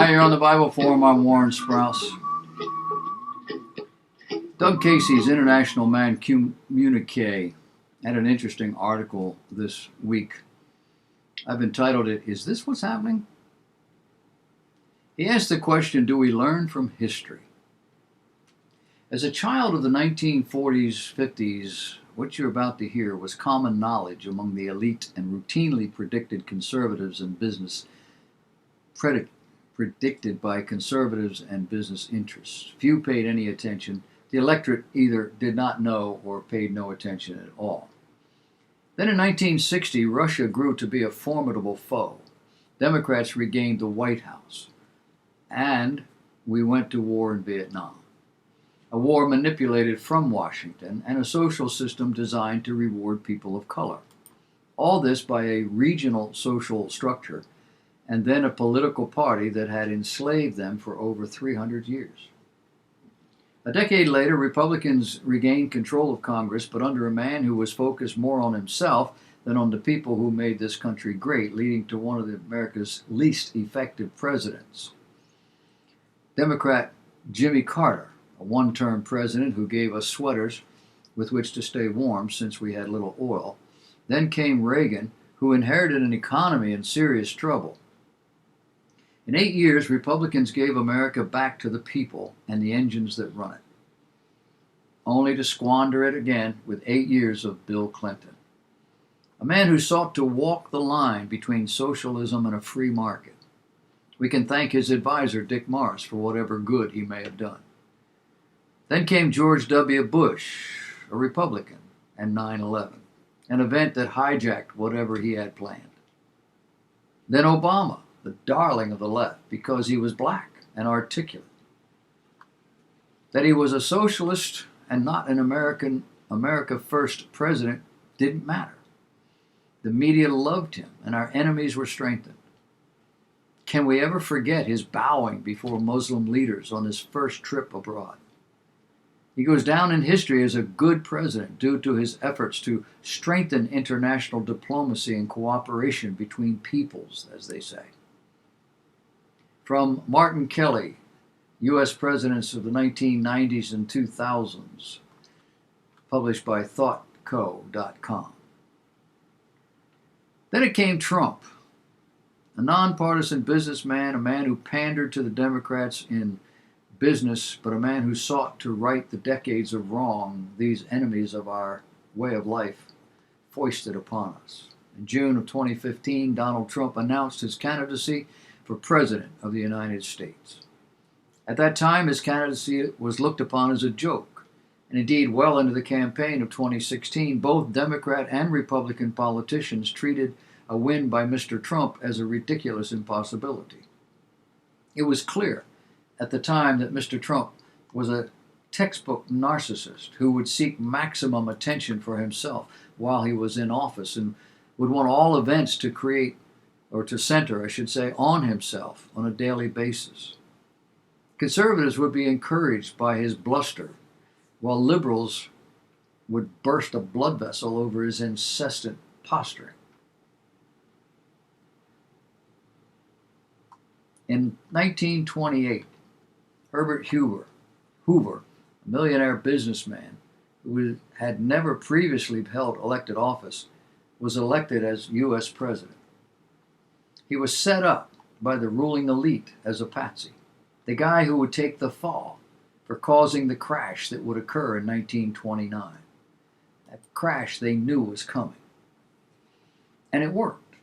Hi, you're on the Bible Forum. I'm Warren Sprouse. Doug Casey's International Man Communique had an interesting article this week. I've entitled it, "Is This What's Happening?" He asked the question, do we learn from history? As a child of the 1940s, 50s, what you're about to hear was common knowledge among the elite and routinely predicted conservatives and business predicted by conservatives and business interests. Few paid any attention. The electorate either did not know or paid no attention at all. Then in 1960, Russia grew to be a formidable foe. Democrats regained the White House. And we went to war in Vietnam. A war manipulated from Washington and a social system designed to reward people of color. All this by a regional social structure and then a political party that had enslaved them for over 300 years. A decade later, Republicans regained control of Congress, but under a man who was focused more on himself than on the people who made this country great, leading to one of America's least effective presidents. Democrat Jimmy Carter, a one-term president who gave us sweaters with which to stay warm since we had little oil. Then came Reagan, who inherited an economy in serious trouble. In 8 years, Republicans gave America back to the people and the engines that run it, only to squander it again with 8 years of Bill Clinton, a man who sought to walk the line between socialism and a free market. We can thank his advisor, Dick Morris, for whatever good he may have done. Then came George W. Bush, a Republican, and 9/11, an event that hijacked whatever he had planned. Then Obama, the darling of the left, because he was black and articulate. That he was a socialist and not an America First president didn't matter. The media loved him, and our enemies were strengthened. Can we ever forget his bowing before Muslim leaders on his first trip abroad? He goes down in history as a good president due to his efforts to strengthen international diplomacy and cooperation between peoples, as they say. From Martin Kelly, U.S. presidents of the 1990s and 2000s, published by ThoughtCo.com. Then it came Trump, a nonpartisan businessman, a man who pandered to the Democrats in business, but a man who sought to right the decades of wrong these enemies of our way of life foisted upon us. In June of 2015, Donald Trump announced his candidacy for President of the United States. At that time, his candidacy was looked upon as a joke, and indeed, well into the campaign of 2016, both Democrat and Republican politicians treated a win by Mr. Trump as a ridiculous impossibility. It was clear at the time that Mr. Trump was a textbook narcissist who would seek maximum attention for himself while he was in office and would want all events to create, or to center, I should say, on himself on a daily basis. Conservatives would be encouraged by his bluster, while liberals would burst a blood vessel over his incessant posturing. In 1928, Herbert Hoover, a millionaire businessman who had never previously held elected office, was elected as U.S. president. He was set up by the ruling elite as a patsy, the guy who would take the fall for causing the crash that would occur in 1929. That crash they knew was coming. And it worked.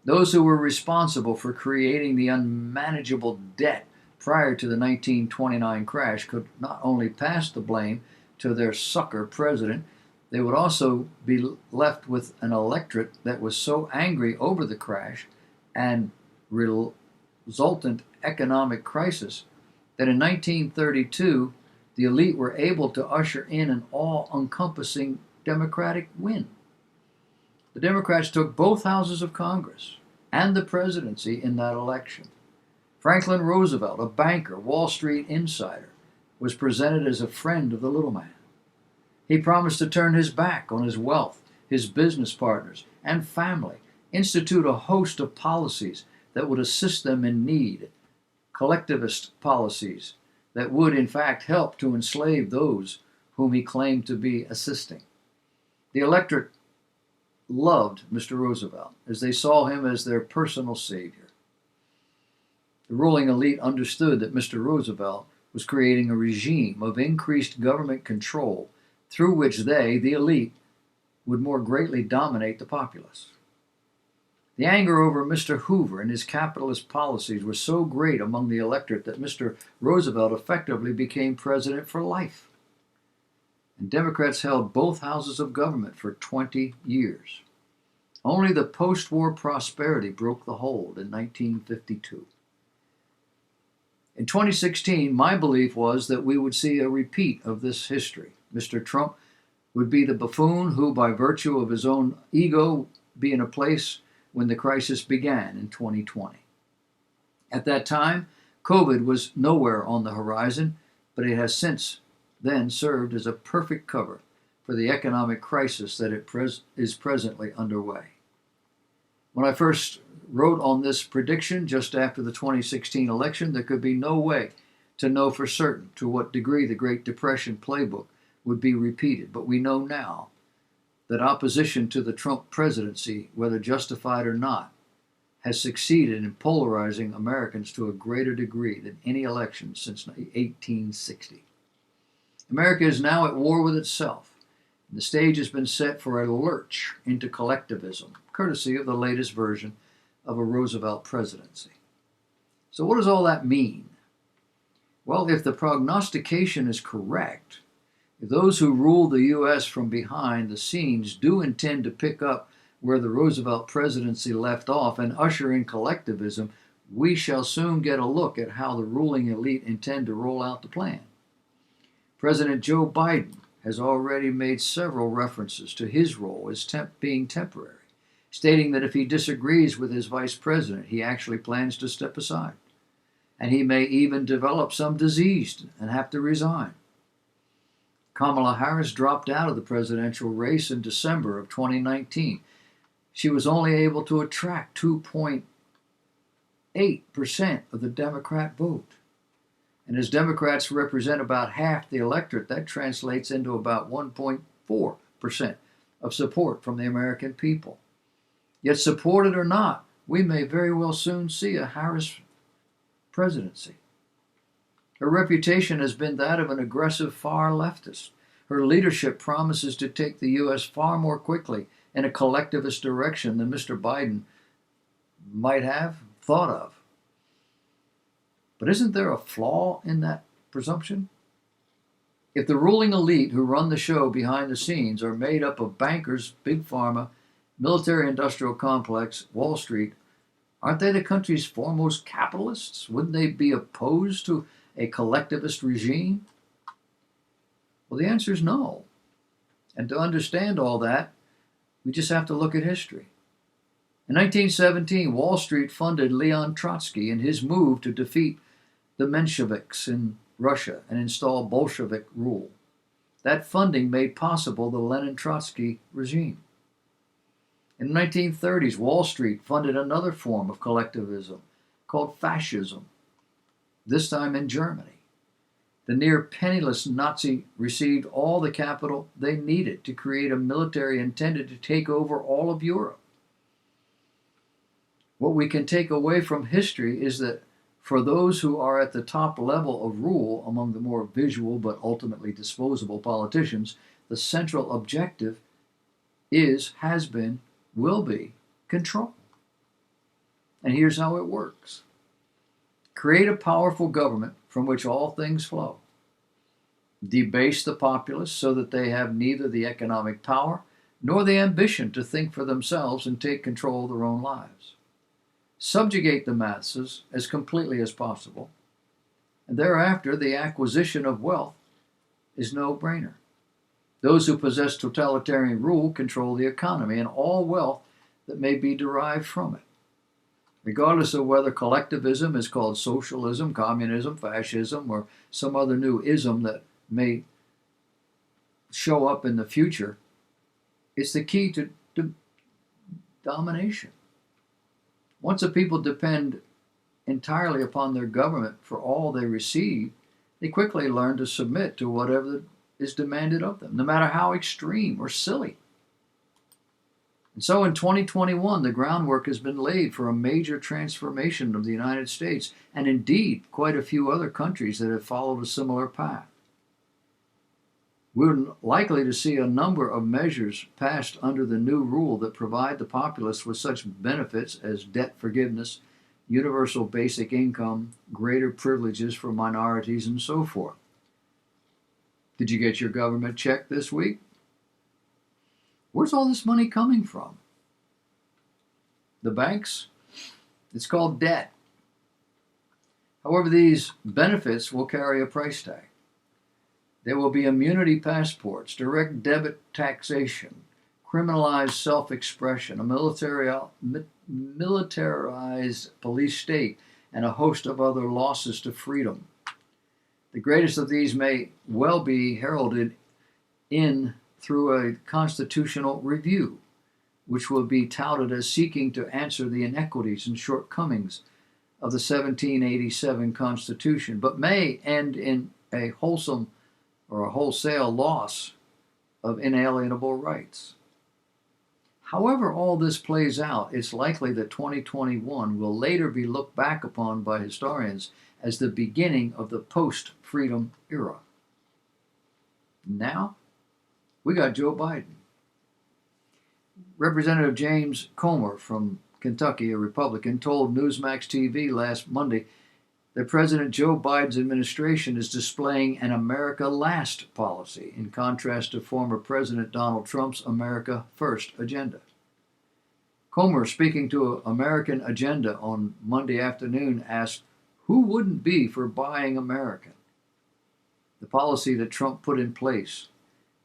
Those who were responsible for creating the unmanageable debt prior to the 1929 crash could not only pass the blame to their sucker president, they would also be left with an electorate that was so angry over the crash and resultant economic crisis that in 1932 the elite were able to usher in an all-encompassing Democratic win. The Democrats took both houses of Congress and the presidency in that election. Franklin Roosevelt, a banker, Wall Street insider, was presented as a friend of the little man. He promised to turn his back on his wealth, his business partners, and family, institute a host of policies that would assist them in need, collectivist policies that would in fact help to enslave those whom he claimed to be assisting. The electorate loved Mr. Roosevelt as they saw him as their personal savior. The ruling elite understood that Mr. Roosevelt was creating a regime of increased government control through which they, the elite, would more greatly dominate the populace. The anger over Mr. Hoover and his capitalist policies was so great among the electorate that Mr. Roosevelt effectively became president for life. And Democrats held both houses of government for 20 years. Only the post-war prosperity broke the hold in 1952. In 2016, my belief was that we would see a repeat of this history. Mr. Trump would be the buffoon who, by virtue of his own ego, be in a place when the crisis began in 2020. At that time, COVID was nowhere on the horizon, but it has since then served as a perfect cover for the economic crisis that is presently underway. When I first wrote on this prediction just after the 2016 election, there could be no way to know for certain to what degree the Great Depression playbook would be repeated. But we know now that opposition to the Trump presidency, whether justified or not, has succeeded in polarizing Americans to a greater degree than any election since 1860. America is now at war with itself. The stage has been set for a lurch into collectivism, courtesy of the latest version of a Roosevelt presidency. So what does all that mean? Well, if the prognostication is correct, if those who rule the U.S. from behind the scenes do intend to pick up where the Roosevelt presidency left off and usher in collectivism, we shall soon get a look at how the ruling elite intend to roll out the plan. President Joe Biden has already made several references to his role as being temporary, stating that if he disagrees with his vice president, he actually plans to step aside. And he may even develop some disease and have to resign. Kamala Harris dropped out of the presidential race in December of 2019. She was only able to attract 2.8% of the Democrat vote. And as Democrats represent about half the electorate, that translates into about 1.4% of support from the American people. Yet, supported or not, we may very well soon see a Harris presidency. Her reputation has been that of an aggressive far leftist. Her leadership promises to take the U.S. far more quickly in a collectivist direction than Mr. Biden might have thought of. But isn't there a flaw in that presumption? If the ruling elite who run the show behind the scenes are made up of bankers, big pharma, military-industrial complex, Wall Street, aren't they the country's foremost capitalists? Wouldn't they be opposed to a collectivist regime? Well, the answer is no. And to understand all that, we just have to look at history. In 1917, Wall Street funded Leon Trotsky in his move to defeat the Mensheviks in Russia and install Bolshevik rule. That funding made possible the Lenin-Trotsky regime. In the 1930s, Wall Street funded another form of collectivism called fascism, this time in Germany. The near penniless Nazi received all the capital they needed to create a military intended to take over all of Europe. What we can take away from history is that for those who are at the top level of rule among the more visual but ultimately disposable politicians, the central objective is, has been, will be control. And here's how it works. Create a powerful government from which all things flow. Debase the populace so that they have neither the economic power nor the ambition to think for themselves and take control of their own lives. Subjugate the masses as completely as possible, and thereafter the acquisition of wealth is no brainer. Those who possess totalitarian rule control the economy and all wealth that may be derived from it. Regardless of whether collectivism is called socialism, communism, fascism, or some other new ism that may show up in the future, it's the key to domination. Once a people depend entirely upon their government for all they receive, they quickly learn to submit to whatever is demanded of them, no matter how extreme or silly. And so in 2021, the groundwork has been laid for a major transformation of the United States, and indeed quite a few other countries that have followed a similar path. We're likely to see a number of measures passed under the new rule that provide the populace with such benefits as debt forgiveness, universal basic income, greater privileges for minorities, and so forth. Did you get your government check this week? Where's all this money coming from? The banks? It's called debt. However, these benefits will carry a price tag. There will be immunity passports, direct debit taxation, criminalized self-expression, a militarized police state, and a host of other losses to freedom. The greatest of these may well be heralded in through a constitutional review, which will be touted as seeking to answer the inequities and shortcomings of the 1787 Constitution, but may end in a wholesome or a wholesale loss of inalienable rights. However all this plays out, it's likely that 2021 will later be looked back upon by historians as the beginning of the post-freedom era. Now, we got Joe Biden. Representative James Comer from Kentucky, a Republican, told Newsmax TV last Monday that President Joe Biden's administration is displaying an America Last policy, in contrast to former President Donald Trump's America First agenda. Comer, speaking to American Agenda on Monday afternoon, asked, "Who wouldn't be for buying American?" The policy that Trump put in place,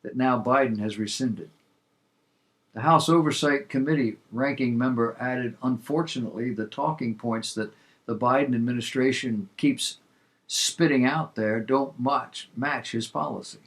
that now Biden has rescinded. The House Oversight Committee ranking member added, unfortunately, the talking points that the Biden administration keeps spitting out there don't match his policy.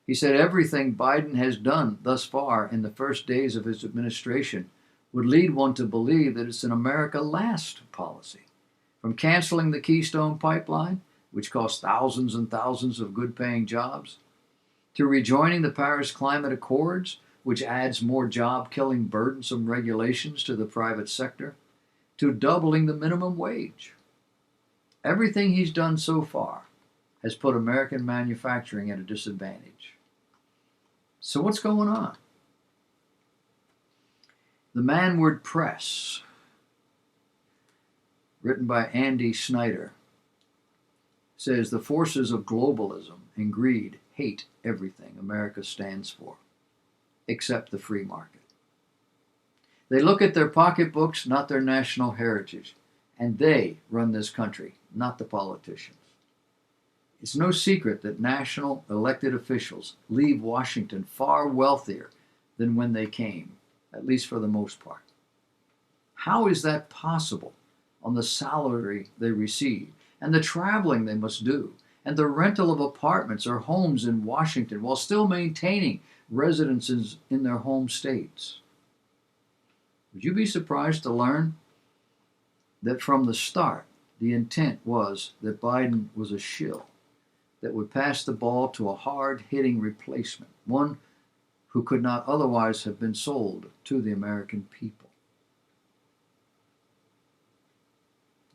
He said everything Biden has done thus far in the first days of his administration would lead one to believe that it's an America Last policy. From canceling the Keystone Pipeline, which cost thousands and thousands of good-paying jobs, to rejoining the Paris Climate Accords, which adds more job-killing, burdensome regulations to the private sector, to doubling the minimum wage. Everything he's done so far has put American manufacturing at a disadvantage. So what's going on? The Manward Press, written by Andy Snyder, says the forces of globalism and greed hate everything America stands for, except the free market. They look at their pocketbooks, not their national heritage, and they run this country, not the politicians. It's no secret that national elected officials leave Washington far wealthier than when they came, at least for the most part. How is that possible on the salary they receive, and the traveling they must do, and the rental of apartments or homes in Washington while still maintaining residences in their home states? Would you be surprised to learn that from the start, the intent was that Biden was a shill that would pass the ball to a hard-hitting replacement, one who could not otherwise have been sold to the American people?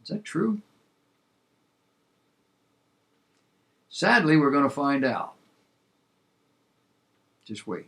Is that true? Sadly, we're going to find out. Just wait.